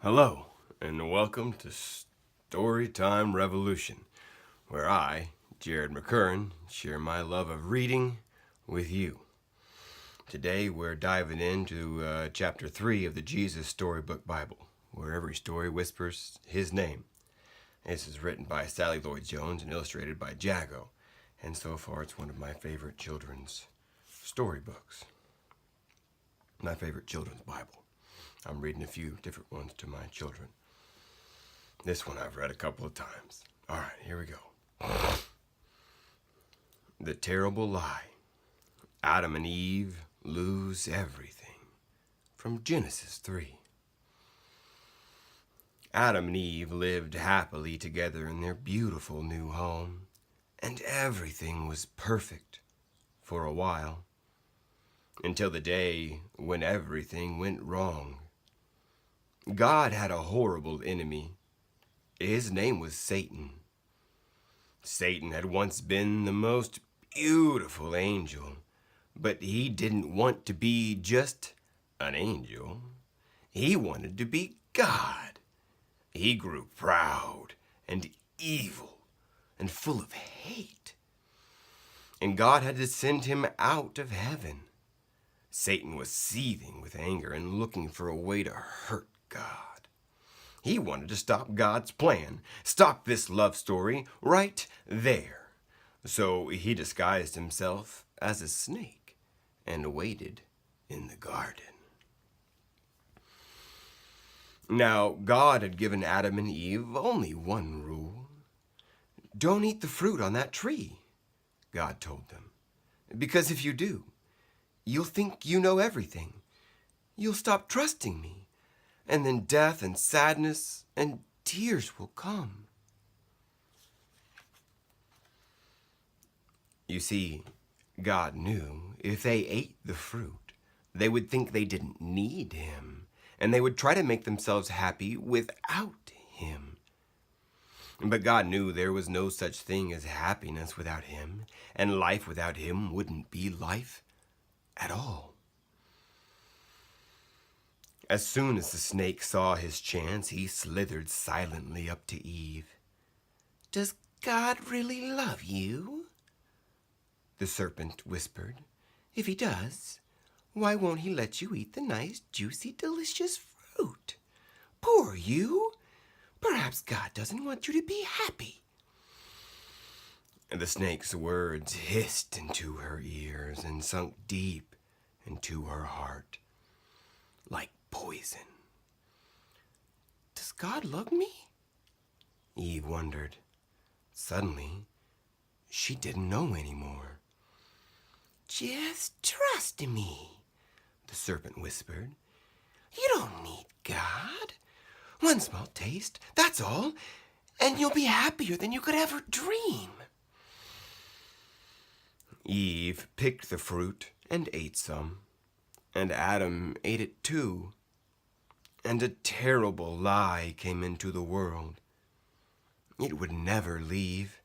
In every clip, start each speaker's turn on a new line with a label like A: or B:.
A: Hello, and welcome to Storytime Revolution, where I, Jared McCurrin, share my love of reading with you. Today we're diving into Chapter 3 of the Jesus Storybook Bible, where every story whispers His name. This is written by Sally Lloyd-Jones and illustrated by Jago, and so far it's one of my favorite children's storybooks. My favorite children's Bible. I'm reading a few different ones to my children. This one I've read a couple of times. All right, here we go. The Terrible Lie. Adam and Eve lose everything. From Genesis 3. Adam and Eve lived happily together in their beautiful new home, and everything was perfect for a while, until the day when everything went wrong. God had a horrible enemy. His name was Satan. Satan had once been the most beautiful angel, but he didn't want to be just an angel. He wanted to be God. He grew proud and evil and full of hate, and God had to send him out of heaven. Satan was seething with anger and looking for a way to hurt God. He wanted to stop God's plan, stop this love story right there. So he disguised himself as a snake and waited in the garden. Now, God had given Adam and Eve only one rule. Don't eat the fruit on that tree, God told them. Because if you do, you'll think you know everything. You'll stop trusting me. And then death and sadness and tears will come. You see, God knew if they ate the fruit, they would think they didn't need him, and they would try to make themselves happy without him. But God knew there was no such thing as happiness without him, and life without him wouldn't be life at all. As soon as the snake saw his chance, he slithered silently up to Eve. "Does God really love you?" the serpent whispered. "If he does, why won't he let you eat the nice, juicy, delicious fruit? Poor you! Perhaps God doesn't want you to be happy." And the snake's words hissed into her ears and sunk deep into her heart, like poison. Does God love me? Eve wondered. Suddenly, she didn't know anymore. "Just trust me," the serpent whispered. "You don't need God. One small taste, that's all, and you'll be happier than you could ever dream." Eve picked the fruit and ate some, and Adam ate it too. And a terrible lie came into the world. It would never leave.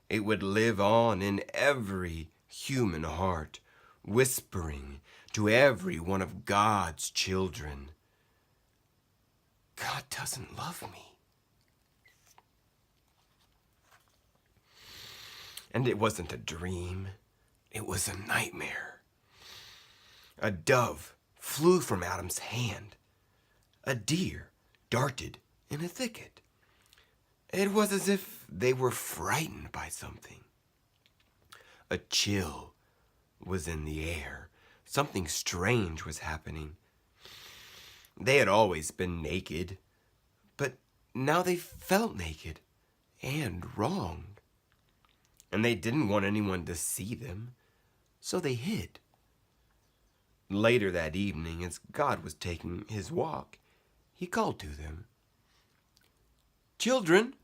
A: It would live on in every human heart, whispering to every one of God's children, "God doesn't love me." And it wasn't a dream. It was a nightmare. A dove flew from Adam's hand. A deer darted in a thicket. It was as if they were frightened by something. A chill was in the air. Something strange was happening. They had always been naked, but now they felt naked and wrong. And they didn't want anyone to see them, so they hid. Later that evening, as God was taking his walk, he called to them, "Children."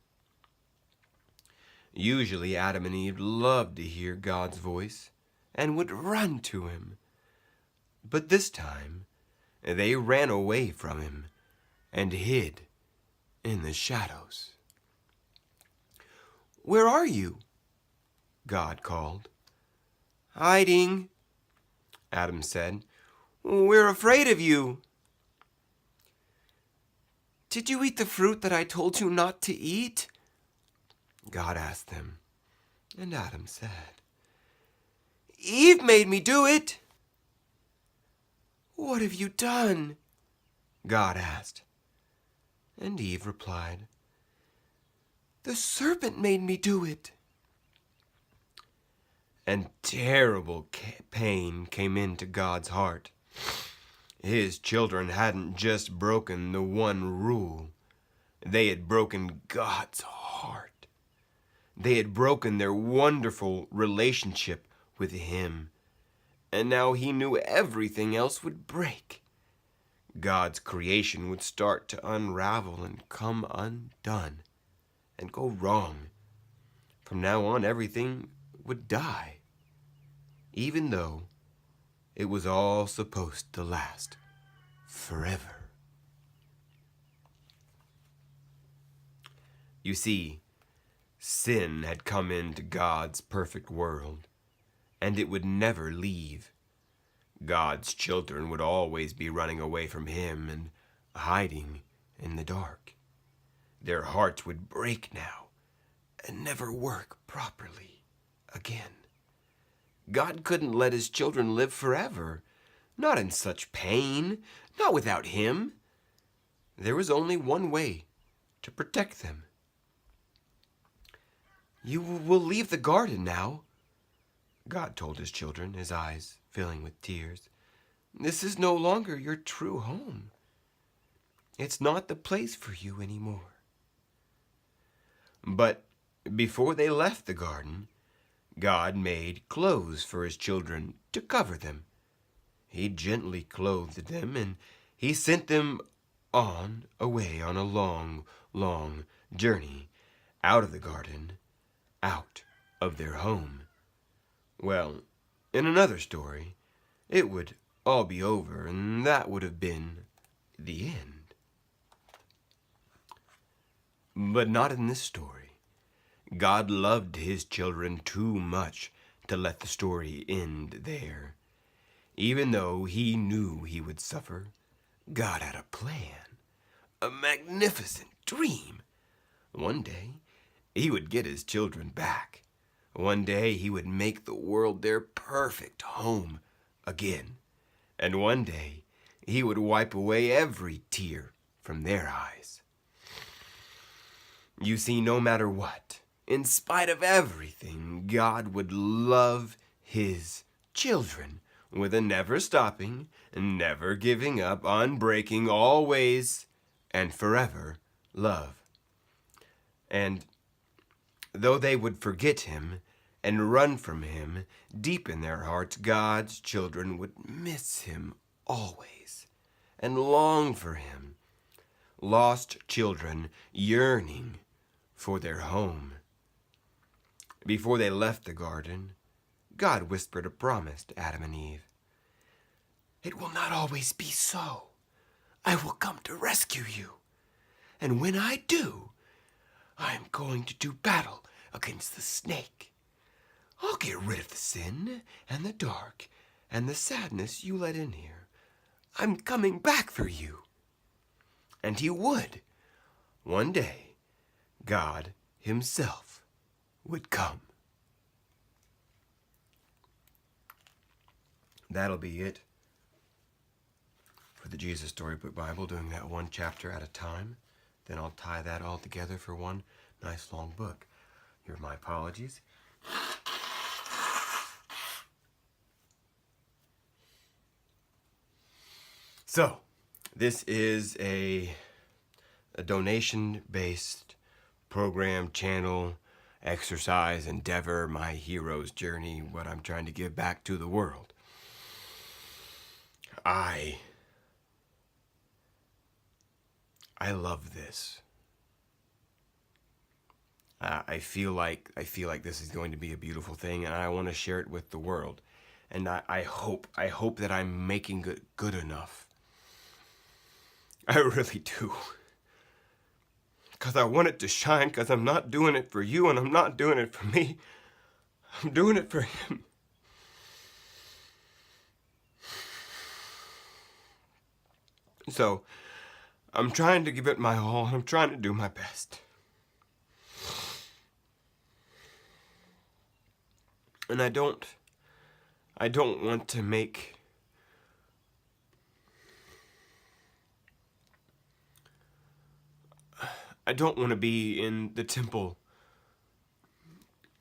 A: Usually Adam and Eve loved to hear God's voice and would run to him. But this time, they ran away from him and hid in the shadows. "Where are you?" God called. "Hiding," Adam said. "We're afraid of you." Did you eat the fruit that I told you not to eat? God asked them, and Adam said, Eve made me do it. What have you done? God asked. And Eve replied, The serpent made me do it. And terrible pain came into God's heart. His children hadn't just broken the one rule. They had broken God's heart. They had broken their wonderful relationship with Him. And now He knew everything else would break. God's creation would start to unravel and come undone and go wrong. From now on, everything would die, even though it was all supposed to last forever. You see, sin had come into God's perfect world, and it would never leave. God's children would always be running away from Him and hiding in the dark. Their hearts would break now and never work properly again. God couldn't let His children live forever, not in such pain, not without Him. There was only one way to protect them. You will leave the garden now, God told His children, His eyes filling with tears. This is no longer your true home. It's not the place for you anymore. But before they left the garden, God made clothes for His children to cover them. He gently clothed them, and He sent them away on a long, long journey out of the garden, out of their home. Well, in another story, it would all be over, and that would have been the end. But not in this story. God loved His children too much to let the story end there. Even though He knew He would suffer, God had a plan, a magnificent dream. One day, He would get His children back. One day He would make the world their perfect home again. And one day He would wipe away every tear from their eyes. You see, no matter what, in spite of everything, God would love His children with a never stopping, never giving up, unbreaking, always and forever love. And though they would forget Him and run from Him, deep in their hearts, God's children would miss Him always and long for Him. Lost children yearning for their home. Before they left the garden, God whispered a promise to Adam and Eve. It will not always be so. I will come to rescue you. And when I do, I am going to do battle against the snake. I'll get rid of the sin and the dark and the sadness you let in here. I'm coming back for you. And He would. One day, God Himself would come. That'll be it for the Jesus Storybook Bible, doing that one chapter at a time. Then I'll tie that all together for one nice long book. Here are my apologies. So, this is a donation-based program, channel, exercise, endeavor, my hero's journey, what I'm trying to give back to the world. I love this. I feel like this is going to be a beautiful thing, and I want to share it with the world. And I hope that I'm making it good enough. I really do. Because I want it to shine, because I'm not doing it for you, and I'm not doing it for me. I'm doing it for Him. So, I'm trying to give it my all. I'm trying to do my best. And I don't want to make I don't want to be in the temple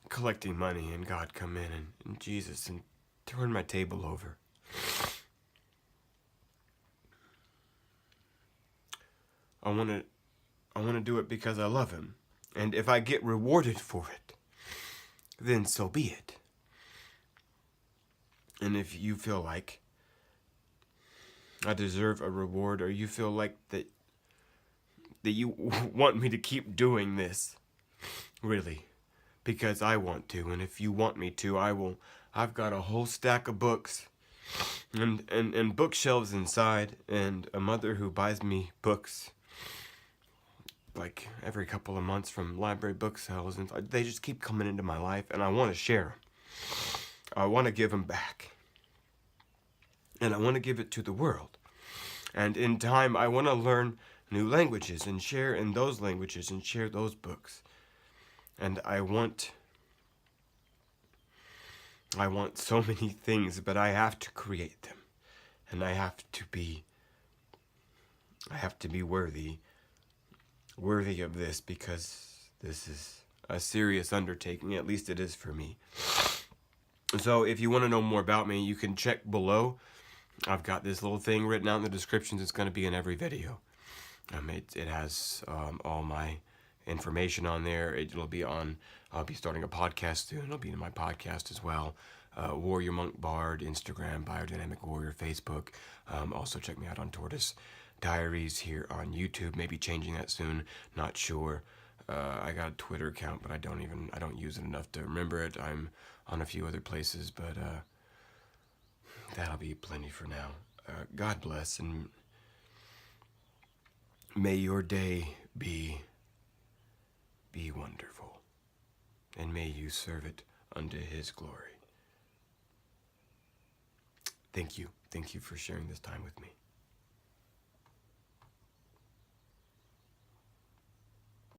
A: collecting money and God come in and Jesus and turn my table over. I want to do it because I love him. And if I get rewarded for it, then so be it. And if you feel like I deserve a reward, or you feel like that you want me to keep doing this, really, because I want to, and if you want me to, I will. I've got a whole stack of books and bookshelves inside, and a mother who buys me books like every couple of months from library book sales, and they just keep coming into my life, and I want to share them. I want to give them back, and I want to give it to the world. And in time, I want to learn new languages and share in those languages and share those books. And I want so many things, but I have to create them. And I have to be worthy of this, because this is a serious undertaking. At least it is for me. So if you want to know more about me, you can check below. I've got this little thing written out in the descriptions. It's going to be in every video. It has all my information on there. It'll be on. I'll be starting a podcast soon. It'll be in my podcast as well. Warrior Monk Bard, Instagram, Biodynamic Warrior, Facebook. Also check me out on Tortoise Diaries here on YouTube. Maybe changing that soon. Not sure. I got a Twitter account, but I don't use it enough to remember it. I'm on a few other places, but that'll be plenty for now. God bless, and may your day be wonderful, and may you serve it unto his glory. Thank you for sharing this time with me.